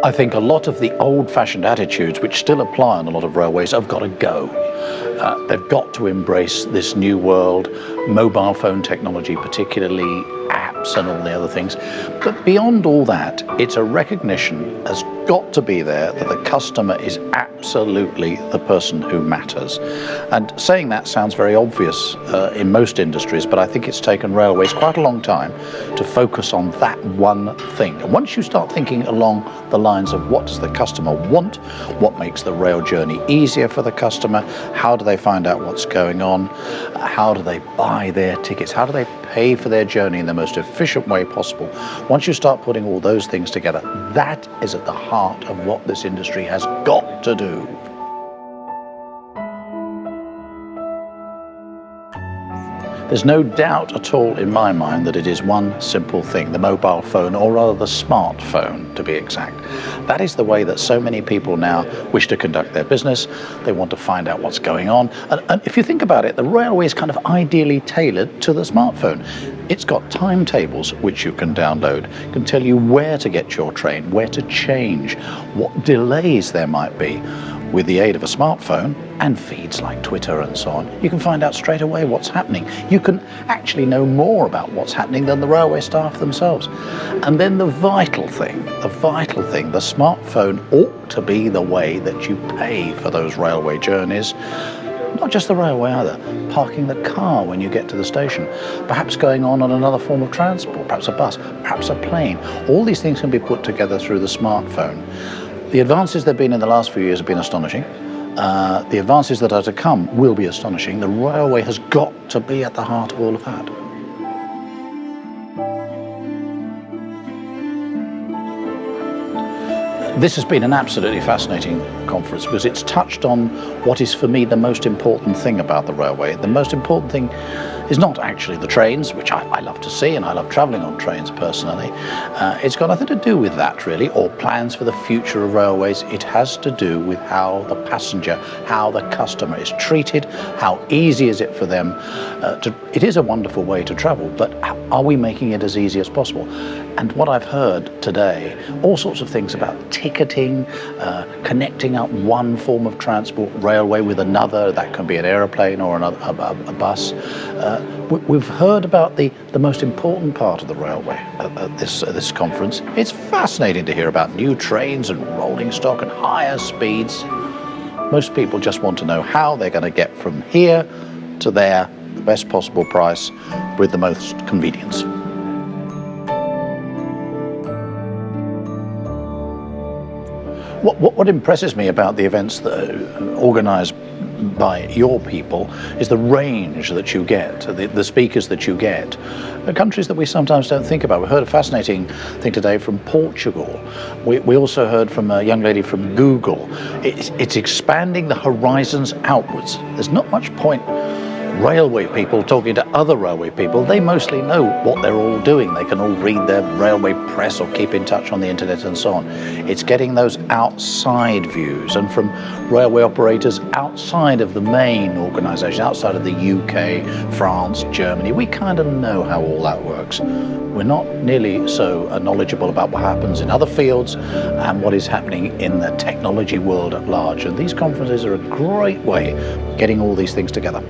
I think a lot of the old-fashioned attitudes which still apply on a lot of railways have got to go. They've got to embrace this new world, mobile phone technology particularly, apps and all the other things. But beyond all that, it's a recognition has got to be there that the customer is absolutely the person who matters. And saying that sounds very obvious in most industries, but I think it's taken railways quite a long time to focus on that one thing. And once you start thinking along the lines of what does the customer want, what makes the rail journey easier for the customer, how do they find out what's going on, how do they buy their tickets, how do they pay for their journey in the most efficient way possible. Once you start putting all those things together, that is at the heart of what this industry has got to do. There's no doubt at all in my mind that it is one simple thing, the mobile phone, or rather the smartphone to be exact. That is the way that so many people now wish to conduct their business. They want to find out what's going on. And if you think about it, the railway is kind of ideally tailored to the smartphone. It's got timetables which you can download, can tell you where to get your train, where to change, what delays there might be. With the aid of a smartphone and feeds like Twitter and so on, you can find out straight away what's happening. You can actually know more about what's happening than the railway staff themselves. And then the vital thing, the smartphone ought to be the way that you pay for those railway journeys. Not just the railway either, parking the car when you get to the station, perhaps going on another form of transport, perhaps a bus, perhaps a plane. All these things can be put together through the smartphone. The advances there have been in the last few years have been astonishing. The advances that are to come will be astonishing. The railway has got to be at the heart of all of that. This has been an absolutely fascinating conference because it's touched on what is for me the most important thing about the railway. The most important thing is not actually the trains, which I love to see, and I love travelling on trains personally. It's got nothing to do with that really, or plans for the future of railways. It has to do with how the passenger, how the customer is treated, how easy is it for them it is a wonderful way to travel, but are we making it as easy as possible? And what I've heard today, all sorts of things about ticketing, connecting up one form of transport, railway, with another, that can be an aeroplane or a bus. We've heard about the most important part of the railway at this conference. It's fascinating to hear about new trains and rolling stock and higher speeds. Most people just want to know how they're going to get from here to there, the best possible price with the most convenience. What impresses me about the events that are organised by your people is the range that you get, the speakers that you get. Countries that we sometimes don't think about. We heard a fascinating thing today from Portugal. We also heard from a young lady from Google. It's expanding the horizons outwards. There's not much point railway people talking to other railway people. They mostly know what they're all doing. They can all read their railway press or keep in touch on the internet and so on. It's getting those outside views, and from railway operators outside of the main organisation, outside of the UK, France, Germany. We kind of know how all that works. We're not nearly so knowledgeable about what happens in other fields and what is happening in the technology world at large. And these conferences are a great way of getting all these things together.